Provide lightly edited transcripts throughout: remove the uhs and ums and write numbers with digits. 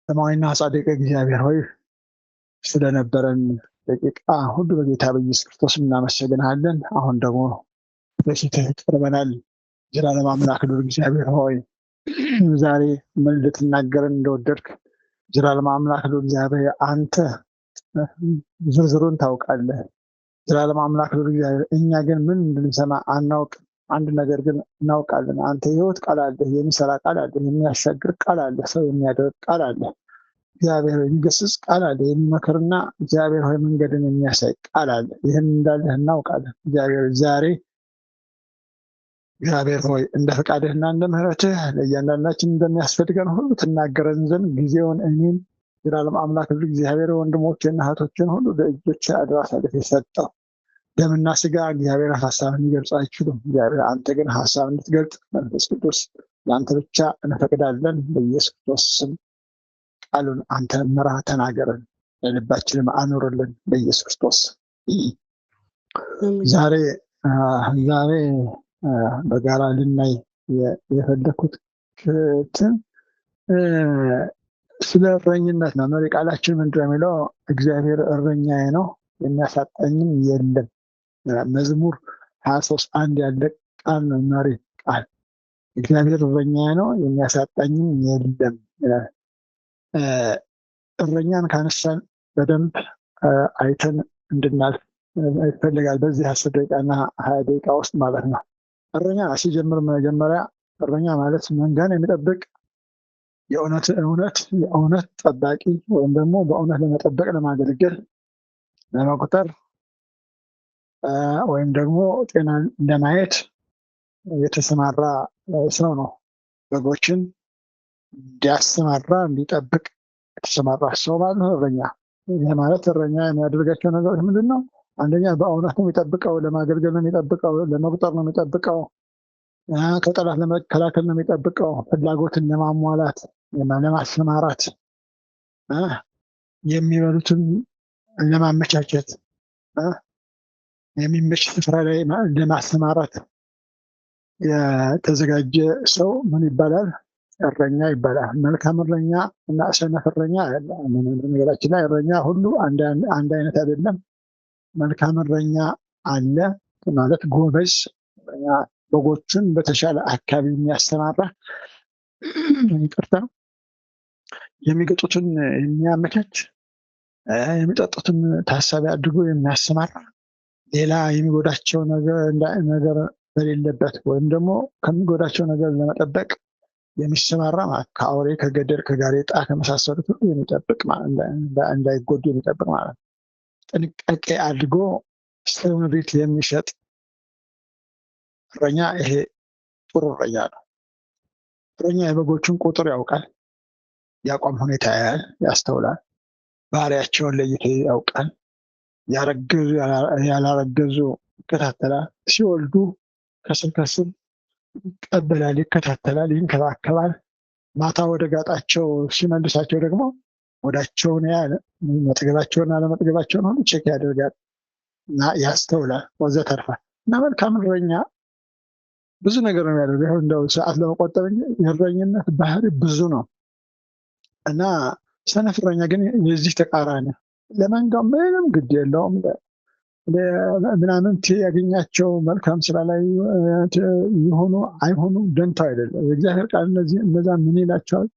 ሰማያዊና ጻድቅ እግዚአብሔር ሆይ ስለነበረን ደቂቃ ሁሉ በጌታ በኢየሱስ ክርስቶስ እናመሰግናለን። አሁን ደግሞ በፊትህ ቀርበናል። ዘላለም አምላክ ልዑል እግዚአብሔር ሆይ ዛሬ ምን ልትናገረን እንደወደድክ ዘላለም አምላክ ልዑል እግዚአብሔር አንተ ዝርዝሩን ታውቃለህ። ዘላለም አምላክ ልዑል እግዚአብሔር እኛ ግን ምን እንድንሰማ አናውቅ። አንድ ነገር ግን እናውቃለን። አንተ የሕይወት ቃል አለ፣ የሚሰራ ቃል አለ፣ የሚያሻግር ቃል አለ፣ ሰው የሚያደርግ ቃል አለ። እግዚአብሔር የሚገስጽ ቃል አለ፣ የሚመክርና እግዚአብሔር ሆይ መንገድን የሚያሳይ ቃል አለ። ይህን እንዳለህ እናውቃለን። እግዚአብሔር ዛሬ እግዚአብሔር ሆይ እንደ ፈቃድህና እንደ ምሕረትህ ለእያንዳንዳችን እንደሚያስፈልገን ሁሉ ትናገረን ዘንድ ጊዜውን እኔም ዘላለም አምላክ እግዚአብሔር ወንድሞቼና እህቶችን ሁሉ ለእጆች አደራ አሳልፌ ሰጠሁ። ደምና ስጋ እግዚአብሔር ሀሳብን ሊገልጹ አይችሉም። እግዚአብሔር አንተ ግን ሀሳብ እንድትገልጥ መንፈስ ቅዱስ ለአንተ ብቻ እንፈቅዳለን። በኢየሱስ ክርስቶስ ስም ቃሉን አንተ ምራ፣ ተናገረን፣ ለልባችንም አኑርልን። በኢየሱስ ክርስቶስ ዛሬ በጋራ ልናይ የፈለኩት ስለ እረኝነት ነው። መሪ ቃላችን ምንድን ነው የሚለው? እግዚአብሔር እረኛዬ ነው የሚያሳጣኝም የለም። መዝሙር 23:1 ያለ ቃል ነው። መሪ ቃል እግዚአብሔር እረኛዬ ነው የሚያሳጣኝም የለም ይላል። እረኛን ካነሳን በደንብ አይተን እንድናልፍ ይፈልጋል። በዚህ 10 ደቂቃና 20 ደቂቃ ውስጥ ማለት ነው። እረኛ ሲጀምር መጀመሪያ እረኛ ማለት መንጋን የሚጠብቅ የእውነት ጠባቂ ወይም ደግሞ በእውነት ለመጠበቅ ለማገልገል ለመቁጠር ወይም ደግሞ ጤናን ለማየት የተሰማራ ሰው ነው። በጎችን እንዲያሰማራ እንዲጠብቅ የተሰማራ ሰው ማለት ነው እረኛ። ይህ ማለት እረኛ የሚያደርጋቸው ነገሮች ምንድን ነው? አንደኛ በእውነት ነው የሚጠብቀው፣ ለማገልገል ነው የሚጠብቀው፣ ለመቁጠር ነው የሚጠብቀው፣ ከጠላት ለመከላከል ነው የሚጠብቀው፣ ፍላጎትን ለማሟላት ለማሰማራት፣ የሚበሉትን ለማመቻቸት፣ የሚመች ስፍራ ላይ ለማሰማራት የተዘጋጀ ሰው ምን ይባላል? እረኛ ይባላል። መልካም እረኛ እና ሰነፍ እረኛ አለ። ነገራችን ላይ እረኛ ሁሉ አንድ አይነት አይደለም። መልካም እረኛ አለ ማለት ጎበዝ በጎቹን በተሻለ አካባቢ የሚያሰማራ፣ ይቅርታ፣ የሚገጡትን የሚያመቻች፣ የሚጠጡትን ታሳቢ አድርጎ የሚያሰማራ፣ ሌላ የሚጎዳቸው ነገር በሌለበት ወይም ደግሞ ከሚጎዳቸው ነገር ለመጠበቅ የሚሰማራ ማለት ከአውሬ፣ ከገደል፣ ከጋሬጣ ከመሳሰሉት ሁሉ የሚጠብቅ እንዳይጎዱ የሚጠብቅ ማለት ነው። ጥንቃቄ አድርጎ ስምሪት የሚሰጥ እረኛ ይሄ ጥሩ እረኛ ነው። እረኛ የበጎቹን ቁጥር ያውቃል፣ የአቋም ሁኔታ ያያል፣ ያስተውላል፣ ባህሪያቸውን ለይቶ ያውቃል፣ ያረገዙ ያላረገዙ ይከታተላል፣ ሲወልዱ ከስር ከስር ይቀበላል፣ ይከታተላል፣ ይንከባከባል። ማታ ወደ ጋጣቸው ሲመልሳቸው ደግሞ ወዳቸውን ያያል፣ መጥገባቸውን አለመጥገባቸውን ሁሉ ቼክ ያደርጋል እና ያስተውላል ወዘተርፈ እና መልካም እረኛ ብዙ ነገር ነው የሚያደርገው። እንደው ሰዓት ለመቆጠብ የእረኝነት ባህሪ ብዙ ነው እና ሰነፍ እረኛ ግን የዚህ ተቃራኒ፣ ለመንጋው ምንም ግድ የለውም። ምናምን ያገኛቸው መልካም ስራ ላይ የሆኑ አይሆኑ ደንታው አይደለም። የእግዚአብሔር ቃል እነዛ ምን ይላቸዋል?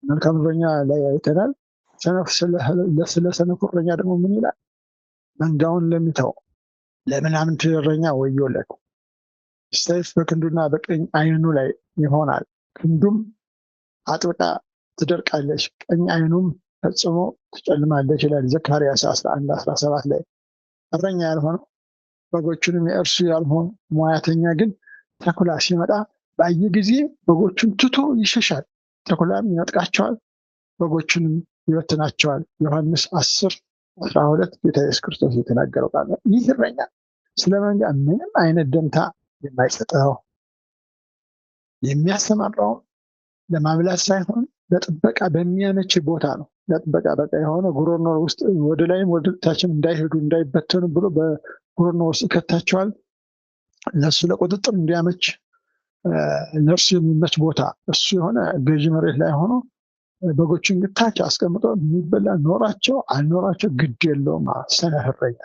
መልካም እረኛ ላይ አይተናል። ስለ ሰነፍ እረኛ ደግሞ ምን ይላል? መንጋውን ለሚተው ለምናምን እረኛ ወዮለት። ሰይፍ በክንዱና በቀኝ ዓይኑ ላይ ይሆናል፣ ክንዱም አጥብቃ ትደርቃለች፣ ቀኝ ዓይኑም ፈጽሞ ትጨልማለች ይላል ዘካርያስ 11:17 ላይ። እረኛ ያልሆነው በጎቹንም የእርሱ ያልሆነ ሙያተኛ ግን ተኩላ ሲመጣ ባየ ጊዜ በጎቹን ትቶ ይሸሻል፣ ተኩላም ይነጥቃቸዋል፣ በጎቹንም ይበትናቸዋል። ዮሐንስ 10:12 ጌታ ኢየሱስ ክርስቶስ የተናገረው ቃል ነው። ይህ እረኛ ስለ መንጋ ምንም አይነት ደንታ የማይሰጠው፣ የሚያሰማራው ለማብላት ሳይሆን ለጥበቃ በሚያመች ቦታ ነው። ለጥበቃ በቃ የሆነ ጉሮኖ ውስጥ ወደ ላይም ወደ ታችም እንዳይሄዱ እንዳይበተኑ ብሎ በጉሮኖ ውስጥ ይከታቸዋል። ለእሱ ለቁጥጥር እንዲያመች ለእርሱ የሚመች ቦታ እሱ የሆነ ገዢ መሬት ላይ ሆኖ በጎችን ግታች አስቀምጦ የሚበላ ኖራቸው አልኖራቸው ግድ የለውም። ሰነፍ እረኛ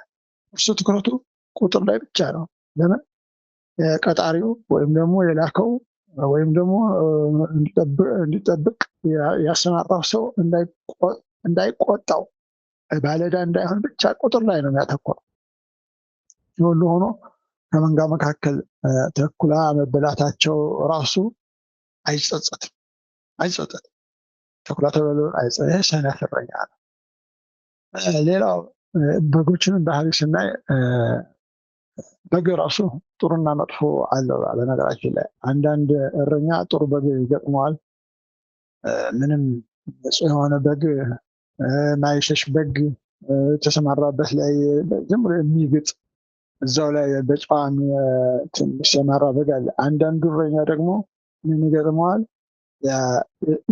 እርሱ ትኩረቱ ቁጥር ላይ ብቻ ነው። ለምን ቀጣሪው ወይም ደግሞ የላከው ወይም ደግሞ እንዲጠብቅ ያሰማራው ሰው እንዳይቆጣው ባለዕዳ እንዳይሆን ብቻ ቁጥር ላይ ነው የሚያተኮረው። ሁሉ ሆኖ ከመንጋ መካከል ተኩላ መበላታቸው ራሱ አይጸጸትም። ተኩላ ተበሎ አይጸጸት። ሰነፍ እረኛ ነው። ሌላው በጎችንም ባህሪ ስናይ በግ ራሱ ጥሩና መጥፎ አለው። በነገራችን ላይ አንዳንድ እረኛ ጥሩ በግ ይገጥመዋል። ምንም ንጹህ የሆነ በግ ማይሸሽ በግ ተሰማራበት ላይ ዝም ብሎ የሚግጥ እዛው ላይ በጨዋ የሚሰማራ በግ አለ። አንዳንዱ እረኛ ደግሞ ምን ይገጥመዋል?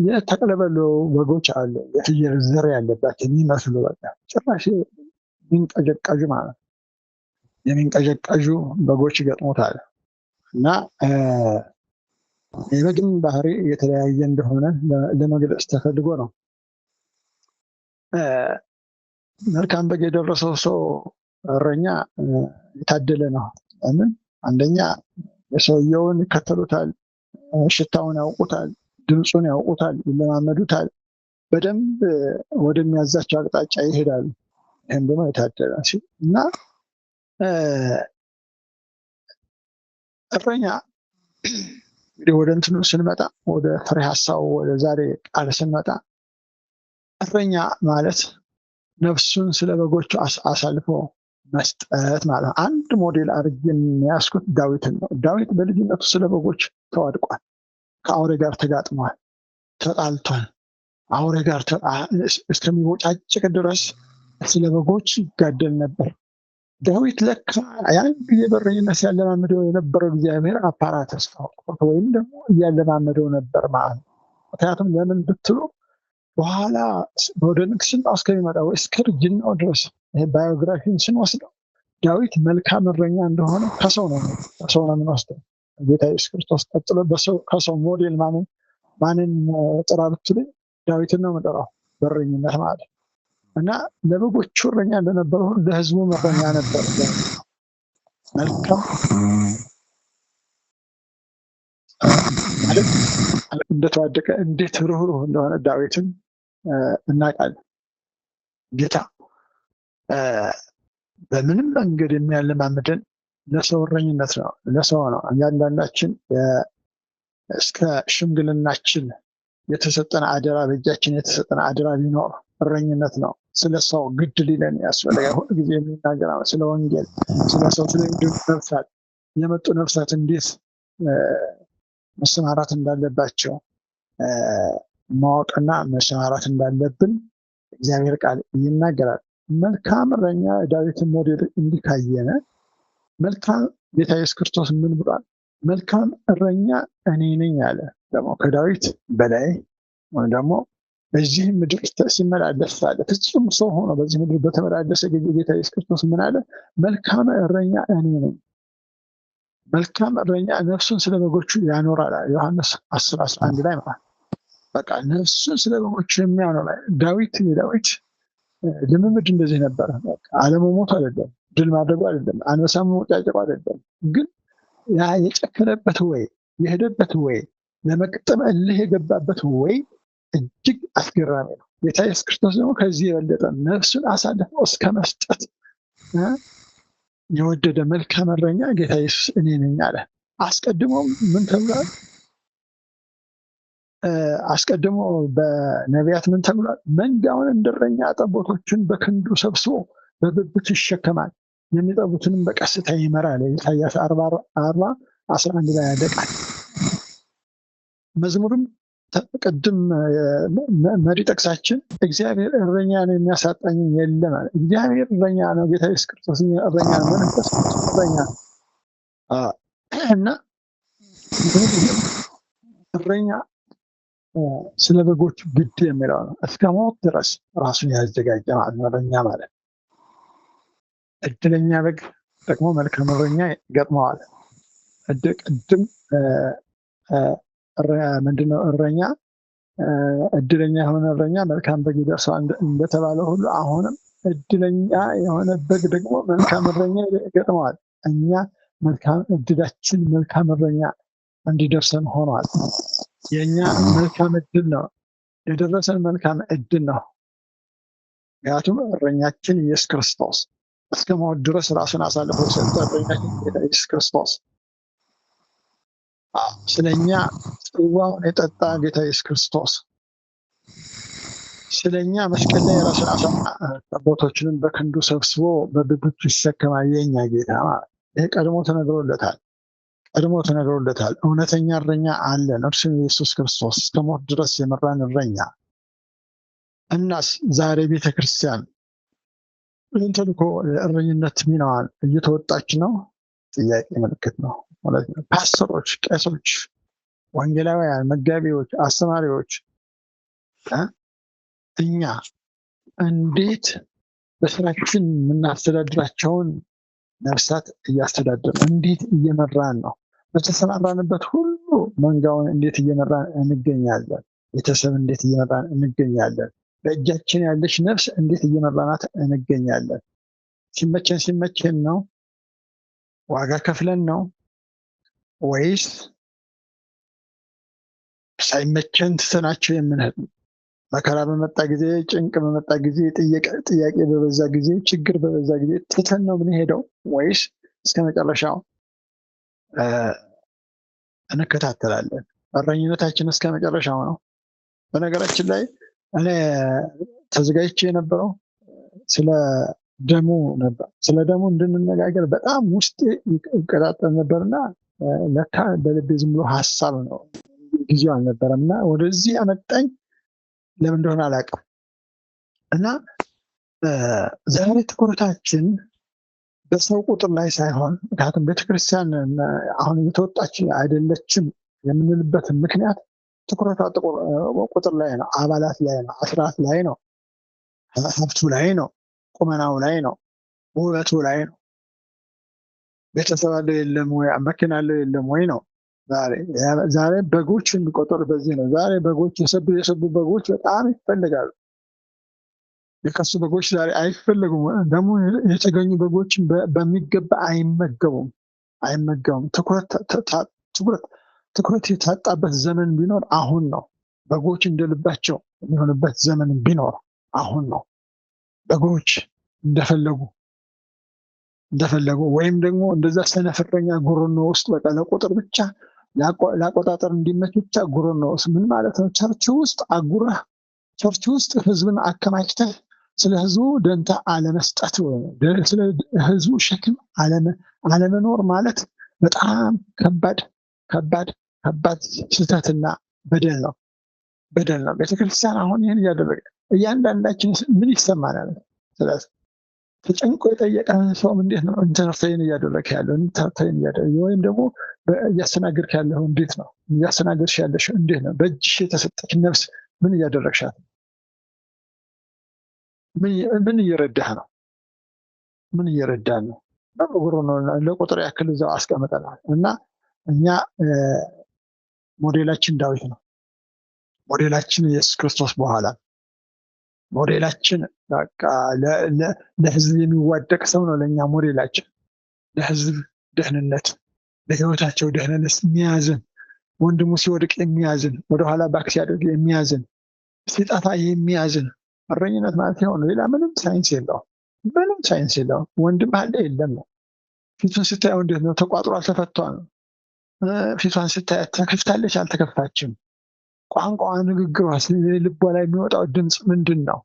የተቀለበሉ በጎች አሉ። የፍየል ዘር ያለባቸው የሚመስሉ በቃ ጭራሽ የሚንቀዠቀዡ ማለት የሚንቀዠቀዡ በጎች ይገጥሙታል። እና የበግም ባህሪ የተለያየ እንደሆነ ለመግለጽ ተፈልጎ ነው። መልካም በግ የደረሰው ሰው እረኛ የታደለ ነው። ለምን? አንደኛ የሰውየውን ይከተሉታል፣ ሽታውን ያውቁታል፣ ድምፁን ያውቁታል፣ ይለማመዱታል፣ በደንብ ወደሚያዛቸው አቅጣጫ ይሄዳሉ። ይህም ደግሞ የታደለ እና እረኛ እንግዲህ ወደ እንትኑ ስንመጣ ወደ ፍሬ ሀሳቡ ወደ ዛሬ ቃል ስንመጣ እረኛ ማለት ነፍሱን ስለ በጎቹ አሳልፎ መስጠት ማለት ነው። አንድ ሞዴል አድርጌ የሚያስኩት ዳዊትን ነው። ዳዊት በልጅነቱ ስለ በጎች ተዋድቋል። ከአውሬ ጋር ተጋጥሟል፣ ተጣልቷል። አውሬ ጋር እስከሚቦጫጭቅ ድረስ ስለ በጎች ይጋደል ነበር። ዳዊት ለካ ያን ጊዜ በረኝነት ያለማመደው የነበረው እግዚአብሔር አፓራተስ ወይም ደግሞ እያለማመደው ነበር ማለት ነው። ምክንያቱም ለምን ብትሉ በኋላ ወደ ንግስናው እስከሚመጣ ወይ እስከ እርጅናው ድረስ ባዮግራፊን ስንወስደው ዳዊት መልካም እረኛ እንደሆነ ከሰው ነው የምንወስደው። ጌታ ኢየሱስ ክርስቶስ ቀጥሎ ከሰው ሞዴል ማንን ጥራ ብትሉኝ ዳዊትን ነው የምጠራው በረኝነት ማለት እና ለበጎቹ እረኛ እንደነበረ ሁሉ ለሕዝቡ እረኛ ነበር። መልካም ማለት እንደተዋደቀ እንዴት ሩህሩህ እንደሆነ ዳዊትን እናውቃለን። ጌታ በምንም መንገድ የሚያለማምደን ለሰው እረኝነት ነው፣ ለሰው ነው። አንዳንዳችን እስከ ሽምግልናችን የተሰጠን አደራ በእጃችን የተሰጠን አደራ ቢኖር እረኝነት ነው። ስለ ሰው ግድ ሊለን ያስፈልጋል። ሁሉ ጊዜ የሚናገር ስለ ወንጌል፣ ስለ ሰው፣ ስለ ነፍሳት የመጡ ነፍሳት እንዴት መሰማራት እንዳለባቸው ማወቅና መሰማራት እንዳለብን እግዚአብሔር ቃል ይናገራል። መልካም እረኛ ዳዊትን ሞዴል እንዲካየነ መልካም ጌታ ኢየሱስ ክርስቶስ ምን ብሏል? መልካም እረኛ እኔ ነኝ አለ። ደግሞ ከዳዊት በላይ ወይም ደግሞ በዚህ ምድር ሲመላለስ ሳለ ፍጹም ሰው ሆኖ በዚህ ምድር በተመላለሰ ጊዜ ጌታ ኢየሱስ ክርስቶስ ምን አለ? መልካም እረኛ እኔ ነኝ። መልካም እረኛ ነፍሱን ስለ በጎቹ ያኖራል። ዮሐንስ 10:11 ላይ ማለት በቃ ነፍሱን ስለ በጎቹ የሚያኖር ዳዊት ልምምድ እንደዚህ ነበረ። አለመሞቱ አይደለም፣ ድል ማድረጉ አይደለም፣ አንበሳ መውጫጨቁ አይደለም። ግን ያ የጨከነበት ወይ የሄደበት ወይ ለመቅጠም እልህ የገባበት ወይ እጅግ አስገራሚ ነው። ጌታ ኢየሱስ ክርስቶስ ደግሞ ከዚህ የበለጠ ነፍሱን አሳልፎ እስከ መስጠት የወደደ መልካም እረኛ ጌታ ኢየሱስ እኔ ነኝ አለ። አስቀድሞ ምን ተብሏል? አስቀድሞ በነቢያት ምን ተብሏል? መንጋውን እንደረኛ ጠቦቶችን በክንዱ ሰብስቦ በብብቱ ይሸከማል፣ የሚጠቡትንም በቀስታ ይመራል። ኢሳይያስ 40:11 ላይ ያደቃል። መዝሙርም ቅድም መሪ ጠቅሳችን እግዚአብሔር እረኛ ነው የሚያሳጣኝ የለም አለ። እግዚአብሔር እረኛ ነው። ጌታ ኢየሱስ ክርስቶስ እረኛ ነው። መንፈስ እረኛ እና እረኛ ስለ በጎቹ ግድ የሚለው ነው። እስከ ሞት ድረስ ራሱን ያዘጋጀ ማለት ነው እረኛ ማለት። እድለኛ በግ ደግሞ መልካም እረኛ ይገጥመዋል። ቅድም ምንድነው እረኛ እድለኛ የሆነ እረኛ መልካም በግ ይደርሰዋል እንደተባለ ሁሉ አሁንም እድለኛ የሆነ በግ ደግሞ መልካም እረኛ ይገጥመዋል። እኛ መልካም እድላችን መልካም እረኛ እንዲደርሰን ሆኗል። የእኛ መልካም እድል ነው የደረሰን መልካም እድል ነው። ምክንያቱም እረኛችን ኢየሱስ ክርስቶስ እስከ ሞት ድረስ ራሱን አሳልፎ የሰጠ እረኛችን ጌታ ኢየሱስ ክርስቶስ ስለኛ ጽዋውን የጠጣ ጌታ ኢየሱስ ክርስቶስ ስለኛ መስቀል ላይ ራሱን ጠቦቶችንም በክንዱ ሰብስቦ በብብቱ ይሸከማል። የኛ ጌታ ይሄ ቀድሞ ተነግሮለታል። እውነተኛ እረኛ አለን፣ እርሱም ኢየሱስ ክርስቶስ እስከ ሞት ድረስ የመራን እረኛ። እናስ ዛሬ ቤተክርስቲያን ይህን ተልእኮ የእረኝነት ሚናዋን እየተወጣች ነው? ጥያቄ ምልክት ነው ማለት ነው። ፓስተሮች፣ ቄሶች፣ ወንጌላውያን፣ መጋቢዎች፣ አስተማሪዎች እኛ እንዴት በስራችን የምናስተዳድራቸውን ነፍሳት እያስተዳደርን እንዴት እየመራን ነው? በተሰማራንበት ሁሉ መንጋውን እንዴት እየመራን እንገኛለን? ቤተሰብ እንዴት እየመራን እንገኛለን? በእጃችን ያለች ነፍስ እንዴት እየመራናት እንገኛለን? ሲመቸን ነው? ዋጋ ከፍለን ነው? ወይስ ሳይመቸን ትተናቸው የምንሄድ? መከራ በመጣ ጊዜ፣ ጭንቅ በመጣ ጊዜ፣ ጥያቄ በበዛ ጊዜ፣ ችግር በበዛ ጊዜ ትተን ነው የምንሄደው? ወይስ እስከ መጨረሻው እንከታተላለን? እረኝነታችን እስከ መጨረሻው ነው። በነገራችን ላይ እኔ ተዘጋጅቼ የነበረው ስለ ደሙ ነበር። ስለ ደሙ እንድንነጋገር በጣም ውስጤ ይቀጣጠል ነበርና ለካ በልቤ ዝም ብሎ ሀሳብ ነው፣ ጊዜው አልነበረም እና ወደዚህ አመጣኝ። ለምን እንደሆነ አላውቅም። እና ዛሬ ትኩረታችን በሰው ቁጥር ላይ ሳይሆን፣ ምክንያቱም ቤተክርስቲያን አሁን እየተወጣች አይደለችም የምንልበት ምክንያት ትኩረቷ ቁጥር ላይ ነው፣ አባላት ላይ ነው፣ አስራት ላይ ነው፣ ሀብቱ ላይ ነው፣ ቁመናው ላይ ነው፣ ውበቱ ላይ ነው። ቤተሰብ አለው የለም ወይ፣ መኪና አለው የለም ወይ ነው። ዛሬ በጎች የሚቆጠሩ በዚህ ነው። ዛሬ በጎች የሰቡ በጎች በጣም ይፈልጋሉ። የከሱ በጎች ዛሬ አይፈለጉም። ደግሞ የተገኙ በጎችን በሚገባ አይመገቡም። ትኩረት የታጣበት ዘመን ቢኖር አሁን ነው። በጎች እንደልባቸው የሚሆንበት ዘመን ቢኖር አሁን ነው። በጎች እንደፈለጉ ወይም ደግሞ እንደዛ ሰነፍ እረኛ ጉሮኖ ውስጥ በቃ ለቁጥር ብቻ ለአቆጣጠር እንዲመች ብቻ ጉሮኖ ውስጥ ምን ማለት ነው? ቸርች ውስጥ አጉረህ ቸርች ውስጥ ህዝብን አከማችተህ ስለ ህዝቡ ደንታ አለመስጠት፣ ስለ ህዝቡ ሸክም አለመኖር ማለት በጣም ከባድ ስህተትና በደል ነው። ቤተክርስቲያን አሁን ይህን እያደረገ እያንዳንዳችን ምን ይሰማናል? ስለዚህ ተጨንቆ የጠየቀን ሰው እንዴት ነው ኢንተርቴይን እያደረግህ ያለው? ወይም ደግሞ እያስተናገድክ ያለው እንዴት ነው? እያስተናገድሽ ያለሽ እንዴት ነው? በእጅሽ የተሰጠች ነፍስ ምን እያደረግሻት? ምን እየረዳህ ነው? በጉሮ ነው ለቁጥር ያክል እዛው አስቀምጠናል። እና እኛ ሞዴላችን ዳዊት ነው። ሞዴላችን ኢየሱስ ክርስቶስ በኋላ ሞዴላችን በቃ ለህዝብ የሚዋደቅ ሰው ነው። ለኛ ሞዴላችን ለህዝብ ደህንነት፣ ለህይወታቸው ደህንነት የሚያዝን፣ ወንድሙ ሲወድቅ የሚያዝን፣ ወደኋላ ባክ ሲያደርግ የሚያዝን፣ ሲጠፋ የሚያዝን እረኝነት ማለት ይሆን። ሌላ ምንም ሳይንስ የለውም። ወንድም አለ የለም ነው። ፊቱን ስታየው እንዴት ነው? ተቋጥሯል፣ ተፈቷል። ፊቷን ስታያት ተከፍታለች፣ አልተከፋችም። ቋንቋ፣ ንግግሯ፣ ልቧ ላይ የሚወጣው ድምፅ ምንድን ነው?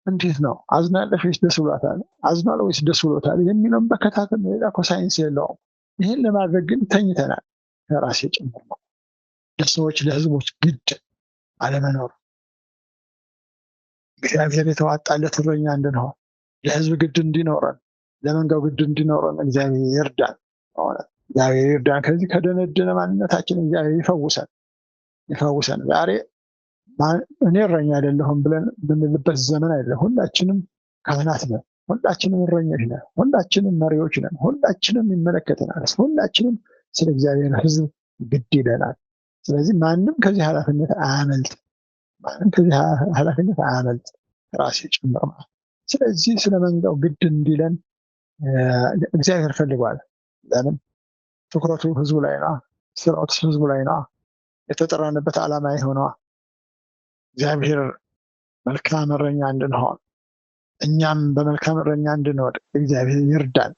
እንዴት ነው? አዝናለች ወይስ ደስ ብሏታል? አዝኗል ወይስ ደስ ብሎታል የሚለውን በከታተል ሌላ እኮ ሳይንስ የለውም። ይህን ለማድረግ ግን ተኝተናል፣ ከራሴ ጭምር ነው። ለሰዎች ለህዝቦች ግድ አለመኖር፣ እግዚአብሔር የተዋጣለት እረኛ እንድንሆን፣ ለህዝብ ግድ እንዲኖረን፣ ለመንጋው ግድ እንዲኖረን እግዚአብሔር ይርዳን። ከዚህ ከደነደነ ማንነታችን እግዚአብሔር ይፈውሰን። ዛሬ እኔ እረኛ አይደለሁም ብለን ብንልበት ዘመን አይደለም። ሁላችንም ካህናት ነን፣ ሁላችንም እረኞች ነን፣ ሁላችንም መሪዎች ነን፣ ሁላችንም ይመለከተናል፣ ሁላችንም ስለ እግዚአብሔር ህዝብ ግድ ይለናል። ስለዚህ ማንም ከዚህ ኃላፊነት አያመልጥ። ማንም ከዚህ ኃላፊነት አያመልጥ ራሴ ጭምር ማለት። ስለዚህ ስለ መንጋው ግድ እንዲለን እግዚአብሔር ፈልጓል። ለምን? ትኩረቱ ህዝቡ ላይ ነው። ስራው ህዝቡ ላይ ነው። የተጠራንበት ዓላማ የሆነው እግዚአብሔር መልካም እረኛ እንድንሆን እኛም በመልካም እረኛ እንድንወድ እግዚአብሔር ይርዳን።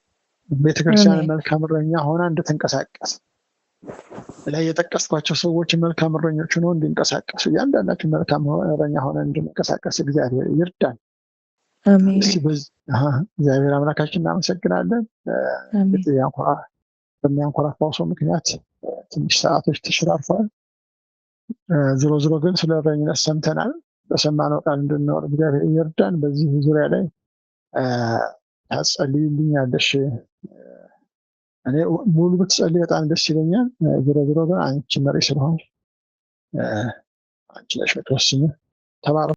ቤተክርስቲያን መልካም እረኛ ሆና እንድትንቀሳቀስ ላይ የጠቀስኳቸው ሰዎች መልካም እረኞች ሆነው እንዲንቀሳቀሱ እያንዳንዳችን መልካም እረኛ ሆነ እንድንቀሳቀስ እግዚአብሔር ይርዳን። እግዚአብሔር አምላካችን እናመሰግናለን። በሚያንኮራፋው ሰው ምክንያት ትንሽ ሰዓቶች ተሸራርፈዋል። ዝሮ ዝሮ ግን ስለ እረኝነት ሰምተናል። በሰማነው ቃል እንድንኖር እግዚአብሔር ይርዳን። በዚህ ዙሪያ ላይ ታጸልይልኛለሽ? እኔ ሙሉ ብትጸልይ በጣም ደስ ይለኛል። ዝሮ ዝሮ ግን አንቺ መሪ ስለሆንሽ አንቺ ነሽ የምትወስኚው። ተባረክ።